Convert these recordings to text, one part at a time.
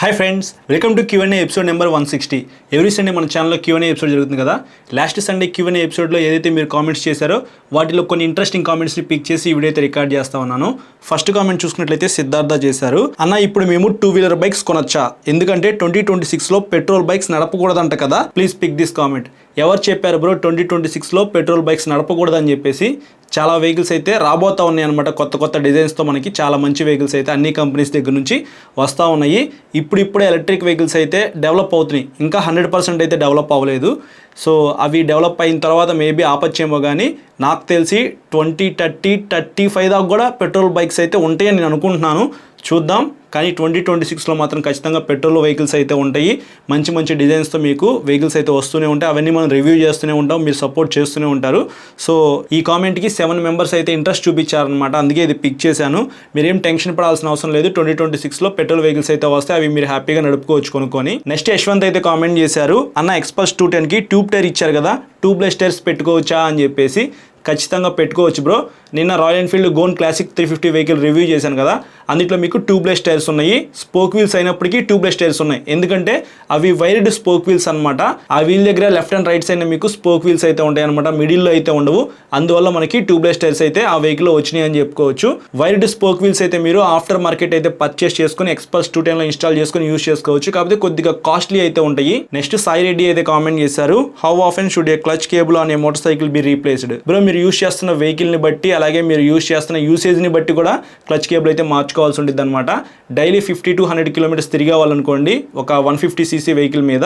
Hi friends, welcome to Q&A episode number 160. Every Sunday మన ఛానల్లో Q&A episode జరుగుతుంది కదా. లాస్ట్ సండే Q&A ఎపిసోడ్లో ఏదైతే మీరు కామెంట్స్ చేశారో వాటిలో కొన్ని ఇంట్రెస్టింగ్ కామెంట్స్ని పిక్ చేసి ఈ వీడియో అయితే రికార్డ్ చేస్తా ఉన్నాను. ఫస్ట్ కామెంట్ చూసుకున్నట్లయితే సిద్ధార్థ చేశారు. అన్న, ఇప్పుడు మేము 2-వీలర్ బైక్స్ కొనొచ్చా? ఎందుకంటే 2026లో పెట్రోల్ బైక్స్ నడపకూడదంట కదా. Please pick this comment. ఎవరు చెప్పారు బ్రో 2026లో పెట్రోల్ బైక్స్ నడపకూడదని చెప్పేసి? చాలా వెహికల్స్ అయితే రాబోతూ ఉన్నాయి అనమాట. కొత్త కొత్త డిజైన్స్తో మనకి చాలా మంచి వెహికల్స్ అయితే అన్ని కంపెనీస్ దగ్గర నుంచి వస్తూ ఉన్నాయి. ఇప్పుడే ఎలక్ట్రిక్ వెహికల్స్ అయితే డెవలప్ అవుతున్నాయి. ఇంకా 100% అయితే డెవలప్ అవ్వలేదు. సో అవి డెవలప్ అయిన తర్వాత మేబీ ఆపచ్చేమో, కానీ నాకు తెలిసి 2030, 35 దాకా కూడా పెట్రోల్ బైక్స్ అయితే ఉంటాయని నేను అనుకుంటున్నాను. చూద్దాం. కానీ 2026లో మాత్రం ఖచ్చితంగా పెట్రోల్ వెహికల్స్ అయితే ఉంటాయి. మంచి మంచి డిజైన్స్తో మీకు వెహికల్స్ అయితే వస్తూనే ఉంటాయి. అవన్నీ మనం రివ్యూ చేస్తూనే ఉంటాం, మీరు సపోర్ట్ చేస్తూనే ఉంటారు. సో ఈ కామెంట్కి 7 మెంబర్స్ అయితే ఇంట్రెస్ట్ చూపించారనమాట. అందుకే ఇది పిక్ చేశాను. మీరేం టెన్షన్ పడాల్సిన అవసరం లేదు. 2026లో పెట్రోల్ వెహికల్స్ అయితే వస్తాయి. అవి మీరు హ్యాపీగా నడుపుకోవచ్చు కొనుక్కొని. నెక్స్ట్ యశ్వంత్ అయితే కామెంట్ చేశారు. అన్న, ఎక్స్పల్స్ 210కి ట్యూబ్ టైర్ ఇచ్చారు కదా, ట్యూబ్లెస్ టైర్స్ పెట్టుకోవచ్చా అని చెప్పేసి. ఖచ్చితంగా పెట్టుకోవచ్చు బ్రో. నిన్న Royal Enfield Goan classic 350 vehicle review చేశాను కదా, అందులో మీకు ట్యూబ్లెస్ టైర్స్ ఉన్నాయి. స్పోక్ వీల్స్ అయినప్పటికీ ట్యూబ్లెస్ టైర్స్ ఉన్నాయి. ఎందుకంటే అవి వైర్డ్ స్పోక్ వీల్స్ అనమాట. ఆ వీల్ దగ్గర లెఫ్ట్ అండ్ రైట్ సైడ్ మీకు స్పోక్ వీల్స్ అయితే ఉంటాయి అనమాట, మిడిల్లో అయితే ఉండవు. అందువల్ల మనకి ట్యూబ్లెస్ టైర్స్ అయితే ఆ వెహికల్లో వచ్చినాయి అని చెప్పుకోవచ్చు. వైర్డ్ స్పోక్ వీల్స్ అయితే మీరు ఆఫ్టర్ మార్కెట్ అయితే పర్చేస్ చేసుకుని ఎక్స్పల్స్ 210లో ఇన్స్టాల్ చేసుకుని యూస్ చేసుకోవచ్చు. కాకపోతే కొద్దిగా కాస్ట్లీ అయితే ఉంటాయి. నెక్స్ట్ సాయి రెడ్డి అయితే కామెంట్ చేశారు. How often should a clutch cable on a motor cycle be replaced? Bro, మీరు యూస్ చేస్తున్న వెహికల్ని బట్టి, అలాగే మీరు యూస్ చేస్తున్న యూసేజ్ని బట్టి కూడా క్లచ్ కేబుల్ అయితే మార్చుకోవాల్సి ఉంటుంది అనమాట. డైలీ 50 to 100 కిలోమీటర్స్ తిరిగేవాలనుకోండి ఒక 150cc వెహికల్ మీద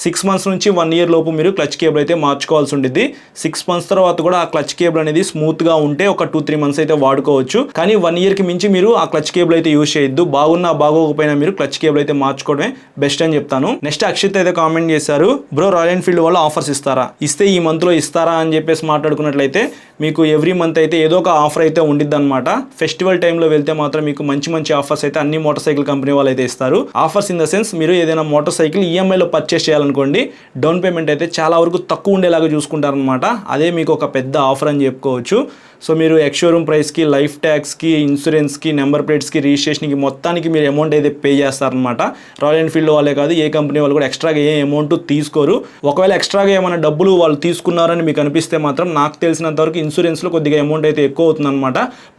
6 months నుంచి 1 year లోపు మీరు క్లచ్ కేబుల్ అయితే మార్చుకోవాల్సి ఉంటుంది. 6 months తర్వాత కూడా ఆ క్లచ్ కేబుల్ అనేది స్మూత్గా ఉంటే ఒక 2-3 months అయితే వాడుకోవచ్చు. కానీ 1 yearకి మించి మీరు ఆ క్లచ్ కేబుల్ అయితే యూస్ చేయొద్దు. బాగున్నా బాగోకపోయినా మీరు క్లచ్ కేబుల్ అయితే మార్చుకోవడమే బెస్ట్ అని చెప్తాను. నెక్స్ట్ అక్షిత్ అయితే కామెంట్ చేశారు. బ్రో, రాయల్ ఎన్ఫీల్డ్ వాళ్ళు ఆఫర్స్ ఇస్తారా? ఇస్తే ఈ మంత్లో ఇస్తారా అని చెప్పేసి మాట్లాడుకున్నట్లయితే మీకు ఎవ్రీ మంత్ అయితే ఏదో ఒక ఆఫర్ అయితే ఉండిద్ది అనమాట. ఫెస్టివల్ టైంలో వెళ్తే మాత్రం మీకు మంచి మంచి ఆఫర్స్ అయితే అన్ని మోటార్ సైకిల్ కంపెనీ వాళ్ళు అయితే ఇస్తారు. ఆఫర్స్ ఇన్ ద సెన్స్, మీరు ఏదైనా మోటార్ సైకిల్ ఈఎంఐలో పర్చేస్ చేయాలనుకోండి, డౌన్ పేమెంట్ అయితే చాలా వరకు తక్కువ ఉండేలాగా చూసుకుంటారనమాట. అదే మీకు ఒక పెద్ద ఆఫర్ అని చెప్పుకోవచ్చు. సో మీరు ఎక్స్షోరూమ్ ప్రైస్కి, లైఫ్ ట్యాక్స్కి, ఇన్సూరెన్స్కి, నెంబర్ ప్లేట్స్కి, రిజిస్ట్రేషన్కి మొత్తానికి మీరు అమౌంట్ అయితే పే చేస్తారనమాట. రాయల్ ఎన్ఫీల్డ్ వాళ్ళే కాదు, ఏ కంపెనీ వాళ్ళు కూడా ఎక్స్ట్రాగా ఏ అమౌంట్ తీసుకోరు. ఒకవేళ ఎక్స్ట్రాగా ఏమైనా డబ్బులు వాళ్ళు తీసుకున్నారని మీకు అనిపిస్తే మాత్రం నాకు తెలిసినంత వరకు ఇన్సూరెన్స్లో కొద్దిగా అమౌంట్ అయితే ఎక్కువ అవుతుందన్నమాట.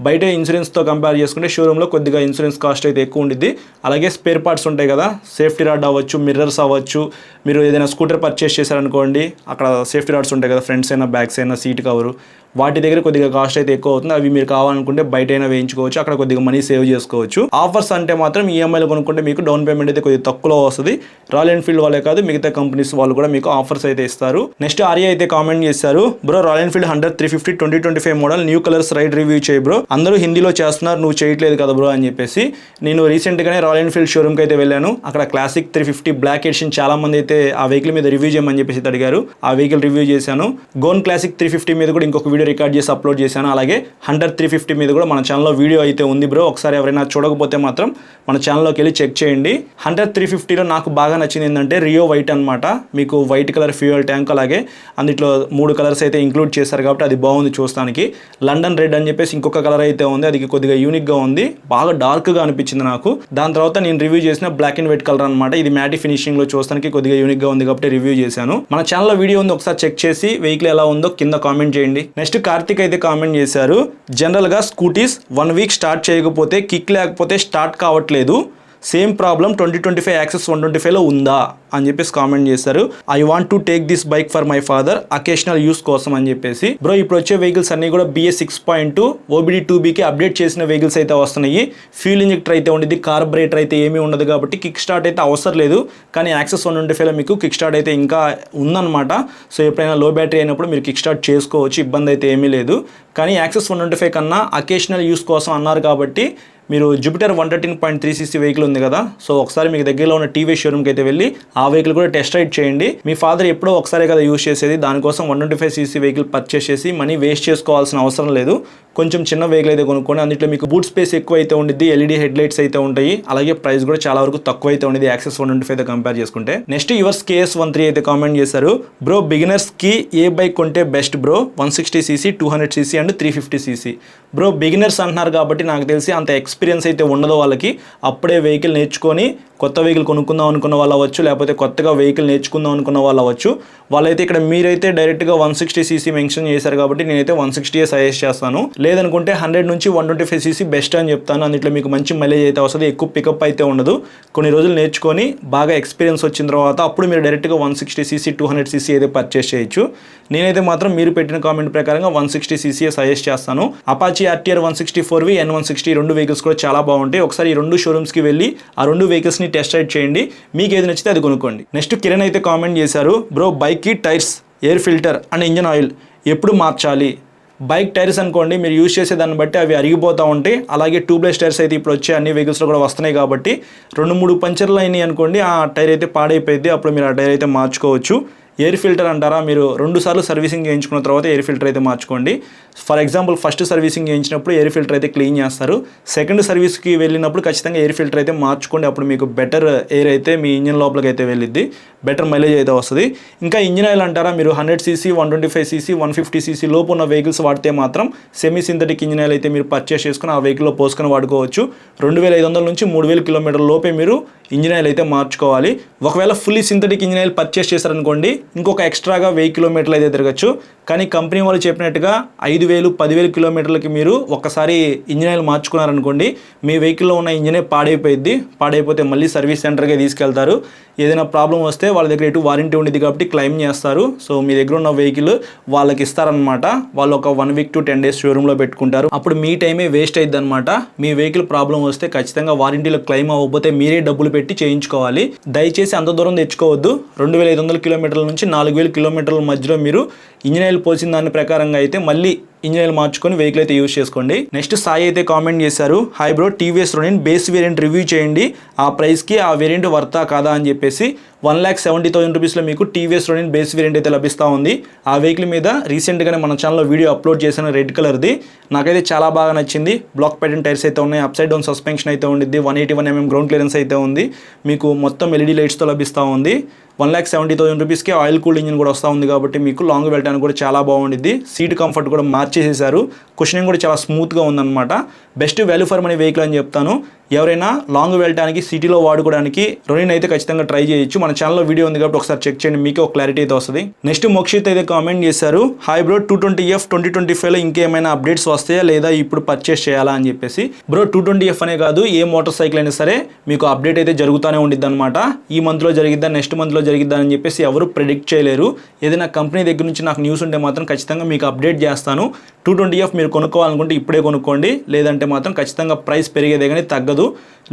బయట ఇన్సూరెన్స్తో కంపేర్ చేసుకుంటే షోరూంలో కొద్దిగా ఇన్సూరెన్స్ కాస్ట్ అయితే ఎక్కువ ఉండిద్ది. అలాగే స్పేర్ పార్ట్స్ ఉంటాయి కదా, సేఫ్టీ రాడ్ అవ్వచ్చు, మిర్రర్స్ అవ్వచ్చు. మీరు ఏదైనా స్కూటర్ పర్చేస్ చేశారనుకోండి, అక్కడ సేఫ్టీ రాడ్స్ ఉంటాయి కదా, ఫ్రంట్స్ అయినా బ్యాక్స్ అయినా, సీట్ కవరు, వాటి దగ్గర కొద్దిగా కాస్ట్ అయితే ఎక్కువ అవుతుంది. అవి మీరు కావాలనుకుంటే బయట అయినా వేయించుకోవచ్చు, అక్కడ కొద్దిగా మనీ సేవ్ చేసుకోవచ్చు. ఆఫర్స్ అంటే మాత్రం ఈఎంఐలో కొనుక్కుంటే మీకు డౌన్ పేమెంట్ అయితే కొద్దిగా తక్కువలో వస్తుంది. రాయల్ ఎన్ఫీల్డ్ వాళ్ళే కాదు, మిగతా కంపెనీస్ వాళ్ళు కూడా మీకు ఆఫర్స్ అయితే ఇస్తారు. నెక్స్ట్ ఆర్య అయితే కామెంట్ చేశారు. Bro, Royal Enfield 100 350 2025 model new colours ride review చేయి బ్రో. అందరూ హిందీలో చేస్తున్నారు, నువ్వు చేయట్లేదు కదా బ్రో అని చెప్పేసి. నేను రీసెంట్గానే రాయల్ ఎన్ఫీల్డ్ షోరూమ్కి అయితే వెళ్ళాను. అక్కడ క్లాసిక్ 350 బ్లాక్ ఎడిషన్ చాలా మంది అయితే ఆ వెహికల్ మీద రివ్యూ చేయమని చెప్పేసి అడిగారు. ఆ వెహికల్ రివ్యూ చేశాను. గోన్ క్లాసిక్ 350 మీద కూడా ఇంకొక వీడియో రికార్డ్ చేసి అప్లోడ్ చేశాను. అలాగే 100 350 మీద కూడా మన ఛానల్లో వీడియో అయితే ఉంది బ్రో. ఒకసారి ఎవరైనా చూడకపోతే మాత్రం మన ఛానల్లోకి వెళ్ళి చెక్ చేయండి. 100 350లో నాకు బాగా నచ్చింది ఏంటంటే రియో వైట్ అనమాట. మీకు వైట్ కలర్ ఫ్యూయల్ ట్యాంక్, అలాగే అందులో 3 కలర్స్ అయితే ఇంక్లూడ్ చేశారు కాబట్టి అది బాగుంది చూస్తానికి. లండన్ రెడ్ అని చెప్పేసి ఇంకొక కలర్ అయితే ఉంది, అది కొద్దిగా యూనిక్గా ఉంది, బాగా డార్క్గా అనిపించింది నాకు. దాని తర్వాత నేను రివ్యూ చేసిన బ్లాక్ అండ్ వైట్ కలర్ అనమాట. ఇది మ్యాటి ఫినిషింగ్లో చూస్తానికి కొద్దిగా యూనిక్గా ఉంది కాబట్టి రివ్యూ చేశాను. మన ఛానల్లో వీడియో ఉంది, ఒకసారి చెక్ చేసి వెహికల్ ఎలా ఉందో కింద కామెంట్ చేయండి. నెక్స్ట్ కార్తిక్ అయితే కామెంట్ చేశారు. జనరల్గా స్కూటీస్ 1 week స్టార్ట్ చేయకపోతే, కిక్ లేకపోతే స్టార్ట్ కావట్లేదు. సేమ్ ప్రాబ్లం 2025 యాక్సెస్ 125లో ఉందా అని చెప్పేసి కామెంట్ చేశారు. I want to take this bike for my father occasional use కోసం అని చెప్పేసి. బ్రో, ఇప్పుడు వచ్చే వెహికల్స్ అన్ని కూడా BS 6.2 OBD 2Bకి అప్డేట్ చేసిన వెహికల్స్ అయితే వస్తున్నాయి. ఫ్యూల్ ఇంజెక్టర్ అయితే ఉండేది, కార్బొరేటర్ అయితే ఏమీ ఉండదు కాబట్టి కిక్ స్టార్ట్ అయితే అవసరం లేదు. కానీ యాక్సెస్ 125లో మీకు కిక్ స్టార్ట్ అయితే ఇంకా ఉందన్నమాట. సో ఎప్పుడైనా లో బ్యాటరీ అయినప్పుడు మీరు కిక్ స్టార్ట్ చేసుకోవచ్చు, ఇబ్బంది అయితే ఏమీ లేదు. కానీ యాక్సెస్ 125 కన్నా అకేషనల్ యూస్ కోసం అన్నారు కాబట్టి మీరు జూపిటర్ 113.3cc వెహికల్ ఉంది కదా, సో ఒకసారి మీకు దగ్గరలో ఉన్న టీవీ షోరూమ్కి అయితే వెళ్ళి ఆ వెహికల్ కూడా టెస్ట్ రైడ్ చేయండి. మీ ఫాదర్ ఎప్పుడో ఒకసారి కదా యూస్ చేసేది, దానికోసం 125cc వెహికల్ పర్చేస్ చేసి మనీ వేస్ట్ చేసుకోవాల్సిన అవసరం లేదు. కొంచెం చిన్న వెహికల్ అయితే కొనుక్కోండి. అందులో మీకు బూట్ స్పేస్ ఎక్కువ అయితే ఉండిద్ది, ఎల్ఈడి హెడ్ లైట్స్ అయితే ఉంటాయి, అలాగే ప్రైస్ కూడా చాలా వరకు తక్కువ అయితే ఉండేది యాక్సెస్ 125 అయితే కంపేర్ చేసుకుంటే. నెక్స్ట్ యువర్స్ KS13 అయితే కామెంట్ చేశారు, బ్రో బిగినర్స్ కి ఏ బైక్ కొంటే best bro, 160cc 200cc and 350cc. Bro beginners అంటున్నారు కాబట్టి నాకు తెలిసి అంత ఎక్స్పీరియన్స్ అయితే ఉండదు వాళ్ళకి. అప్పుడే వెహికల్ నేర్చుకొని కొత్త వెహికల్ కొనుక్కుందాం అనుకున్న వాళ్ళు అవ్వచ్చు, లేకపోతే కొత్తగా వెహికల్ నేర్చుకుందాం అనుకున్న వాళ్ళు అవ్వచ్చు. వాళ్ళైతే ఇక్కడ మీరైతే డైరెక్ట్గా 160cc మెన్షన్ చేశారు కాబట్టి నేనైతే 160 సజెస్ట్ చేస్తాను. లేదనుకుంటే 100 నుంచి 125cc బెస్ట్ అని చెప్తాను. అందులో మీకు మంచి మైలేజ్ అయితే వస్తుంది, ఎక్కువ పికప్ అయితే ఉండదు. కొన్ని రోజులు నేర్చుకొని బాగా ఎక్స్పీరియన్స్ వచ్చిన తర్వాత అప్పుడు మీరు డైరెక్ట్గా 160cc 200cc అయితే పర్చేస్ చేయొచ్చు. నేనైతే మాత్రం మీరు పెట్టిన కామెంట్ ప్రకారంగా 160cc సజెస్ట్ చేస్తాను. అపాచీ RTR 164V N160 రెండు వెహికల్స్ కూడా చాలా బాగుంటాయి. ఒకసారి ఈ రెండు షోరూమ్స్కి వెళ్ళి ఆ రెండు వెహికల్స్ని టెస్ట్ రైడ్ చేయండి, మీకు ఏది నచ్చితే అది కొనుక్కోండి. నెక్స్ట్ కిరణ్ అయితే కామెంట్ చేశారు, బ్రో బైక్కి tyres, air filter and engine oil ఎప్పుడు మార్చాలి? బైక్ టైర్స్ అనుకోండి, మీరు యూజ్ చేసే దాన్ని బట్టి అవి అరిగిపోతూ ఉంటాయి. అలాగే ట్యూబ్లెస్ టైర్స్ అయితే ఇప్పుడు వచ్చే అన్ని వెహికల్స్లో కూడా వస్తున్నాయి కాబట్టి 2-3 పంచర్లు అయినాయి అనుకోండి, ఆ టైర్ అయితే పాడైపోయింది, అప్పుడు మీరు ఆ టైర్ అయితే మార్చుకోవచ్చు. ఎయిర్ ఫిల్టర్ అంటారా, మీరు 2 సార్లు సర్వీసింగ్ చేయించుకున్న తర్వాత ఎయిర్ ఫిల్టర్ అయితే మార్చుకోండి. ఫర్ ఎగ్జాంపుల్ ఫస్ట్ సర్వీసింగ్ చేయించినప్పుడు ఎయిర్ ఫిల్టర్ అయితే క్లీన్ చేస్తారు, సెకండ్ సర్వీస్కి వెళ్ళినప్పుడు ఖచ్చితంగా ఎయిర్ ఫిల్టర్ అయితే మార్చుకోండి. అప్పుడు మీకు బెటర్ ఎయిర్ అయితే మీ ఇంజిన్ లోపలికి అయితే వెళ్ళిద్ది, బెటర్ మైలేజ్ అయితే వస్తుంది. ఇంకా ఇంజిన్ ఆయిల్ అంటారా, మీరు 100cc 125cc 150cc లోపు ఉన్న వెహికల్స్ వాడితే మాత్రం సెమీ సింథటిక్ ఇంజిన్ ఆయిల్ అయితే మీరు పర్చేస్ చేసుకుని ఆ వెహికల్లో పోసుకొని వాడుకోవచ్చు. 2500 నుంచి 3000 కిలోమీటర్ల లోపే మీరు ఇంజిన్ ఆయిల్ అయితే మార్చుకోవాలి. ఒకవేళ fully synthetic engine oil purchase చేశారనుకోండి, ఇంకొక ఎక్స్ట్రాగా 1000 కిలోమీటర్లు అయితే తిరగచ్చు. కానీ కంపెనీ వాళ్ళు చెప్పినట్టుగా 5000-10,000 కిలోమీటర్లకి మీరు ఒక్కసారి ఇంజిన్ ఆయిల్ మార్చుకున్నారనుకోండి, మీ వెహికల్లో ఉన్న ఇంజినే పాడైపోయింది. పాడైపోతే మళ్ళీ సర్వీస్ సెంటర్కే తీసుకెళ్తారు. ఏదైనా ప్రాబ్లం వస్తే వాళ్ళ దగ్గర ఎటు వారంటీ ఉండేది కాబట్టి క్లెయిమ్ చేస్తారు. సో మీ దగ్గర ఉన్న వెహికల్ వాళ్ళకి ఇస్తారనమాట. వాళ్ళు ఒక 1 వీక్ to 10 days షోరూంలో పెట్టుకుంటారు. అప్పుడు మీ టైమే వేస్ట్ అయ్యిద్ది అనమాట. మీ వెహికల్ ప్రాబ్లం వస్తే ఖచ్చితంగా వారంటీలో క్లెయిమ్ అవ్వకపోతే మీరే డబ్బులు పెట్టి చేయించుకోవాలి. దయచేసి అంత దూరం తెచ్చుకోవద్దు. 2500 కిలోమీటర్ల నుంచి 4000 కిలోమీటర్ల మధ్యలో మీరు ఇంజిన్ ఆయిల్ పోసిన దాని ప్రకారంగా అయితే మళ్ళీ ఇంజిన్ ఆయిల్ మార్చుకొని వెహికల్ అయితే యూజ్ చేసుకోండి. నెక్స్ట్ సాయి అయితే కామెంట్ చేశారు, hi bro TVS Ronin base variant review చేయండి, ఆ ప్రైస్కి ఆ వేరియంట్ వర్తా కాదా అని చెప్పేసి. 1,70,000 రూపీస్లో మీకు టీవీఎస్ రోనిన్ బేస్ వేరియంట్ అయితే లభిస్తూ ఉంది. ఆ వెహికల్ మీద రీసెంట్గానే మన ఛానల్లో వీడియో అప్లోడ్ చేసిన రెడ్ కలర్ది, నాకైతే చాలా బాగా నచ్చింది. బ్లాక్ ప్యాటర్న్ టైర్స్ అయితే ఉన్నాయి, అప్సైడ్ డౌన్ సస్పెన్షన్ అయితే ఉండిద్ది, 181mm గ్రౌండ్ క్లియరెన్స్ అయితే ఉంది, మీకు మొత్తం ఎల్ఈడి లైట్స్తో లభిస్తూ ఉంది. 1,70,000 రూపీస్కి ఆయిల్ కూల్డ్ ఇంజిన్ కూడా వస్తూ ఉంది కాబట్టి మీకు లాంగ్ వెళ్ళడానికి కూడా చాలా బాగుండిద్ది. సీట్ కంఫర్ట్ కూడా మార్చేసేసారు, కుషనింగ్ కూడా చాలా స్మూత్గా ఉందన్నమాట. Best value for money vehicle అని చెప్తాను. ఎవరైనా లాంగ్ వెళ్ళడానికి సిటీలో వాడుకోవడానికి రోనిన్ అయితే ఖచ్చితంగా ట్రై చేయొచ్చు. మన ఛానల్లో వీడియో ఉంది కాబట్టి ఒకసారి చెక్ చేయండి, మీకు ఒక క్లారిటీ అయితే వస్తుంది. నెక్స్ట్ మోక్షిత్ అయితే కామెంట్ చేశారు, హాయ్ బ్రో 220F 2025లో ఇంకేమైనా అప్డేట్స్ వస్తాయా లేదా ఇప్పుడు పర్చేస్ చేయాలా అని చెప్పేసి. బ్రో 220F అనే కాదు, ఏ మోటార్ సైకిల్ అయినా సరే మీకు అప్డేట్ అయితే జరుగుతూనే ఉండిద్ది అనమాట. ఈ మంత్లో జరిగిద్దా, నెక్స్ట్ మంత్లో జరిగిద్దా అని చెప్పేసి ఎవరు ప్రెడిక్ట్ చేయలేరు. ఏదైనా కంపెనీ దగ్గర నుంచి నాకు న్యూస్ ఉంటే మాత్రం ఖచ్చితంగా మీకు అప్డేట్ చేస్తాను. 220F మీరు కొనుక్కోవాలనుకుంటే ఇప్పుడే కొనుక్కోండి, లేదంటే మాత్రం ఖచ్చితంగా ప్రైస్ పెరిగేదే కానీ తగ్గదు.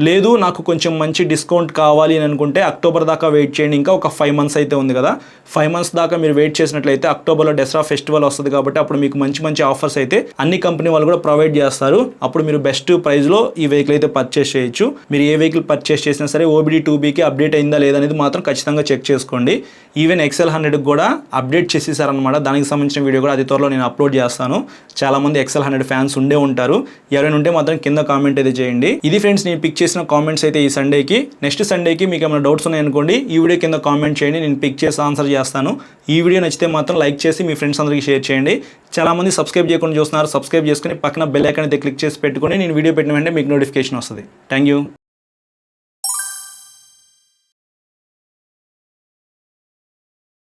లేదు నాకు కొంచెం మంచి డిస్కౌంట్ కావాలి అని అనుకుంటే అక్టోబర్ దాకా వెయిట్ చేయండి. ఇంకా ఒక 5 months అయితే ఉంది కదా, 5 months దాకా మీరు వెయిట్ చేసినట్లయితే అక్టోబర్లో దసరా ఫెస్టివల్ వస్తుంది కాబట్టి అప్పుడు మీకు మంచి మంచి ఆఫర్స్ అయితే అన్ని కంపెనీ వాళ్ళు కూడా ప్రొవైడ్ చేస్తారు. అప్పుడు మీరు బెస్ట్ ప్రైస్లో ఈ వెహికల్ అయితే పర్చేస్ చేయొచ్చు. మీరు ఏ వెహికల్ పర్చేస్ చేసినా సరే OBD 2Bకి అప్డేట్ అయిందా లేదా అనేది మాత్రం ఖచ్చితంగా చెక్ చేసుకోండి. ఈవెన్ XL100 కూడా అప్డేట్ చేసేసారనమాట, దానికి సంబంధించిన వీడియో కూడా అతి త్వరలో నేను అప్లోడ్ చేస్తాను. చాలామంది XL100 ఫ్యాన్స్ ఉండే ఉంటారు, ఎవరైనా ఉంటే మాత్రం కింద కామెంట్ అయితే చేయండి. ఇది ఫ్రెండ్స్ నేను పిక్ చేసిన కామెంట్స్ అయితే ఈ సండేకి. నెక్స్ట్ సండేకి మీకు ఏమైనా డౌట్స్ ఉన్నాయనుకోండి, ఈ వీడియో కింద కామెంట్ చేయండి, నేను పిక్ చేసి ఆన్సర్ చేస్తాను. ఈ వీడియో నచ్చితే మాత్రం లైక్ చేసి మీ ఫ్రెండ్స్ అందరికీ షేర్ చేయండి. చాలామంది సబ్స్క్రైబ్ చేయకుండా చూస్తున్నారు, సబ్స్క్రైబ్ చేసుకుని పక్కన బెల్ ఐకాన్ అయితే క్లిక్ చేసి పెట్టుకొని నేను వీడియో పెట్టిన వెంటనే మీకు నోటిఫికేషన్ వస్తుంది. Thank you.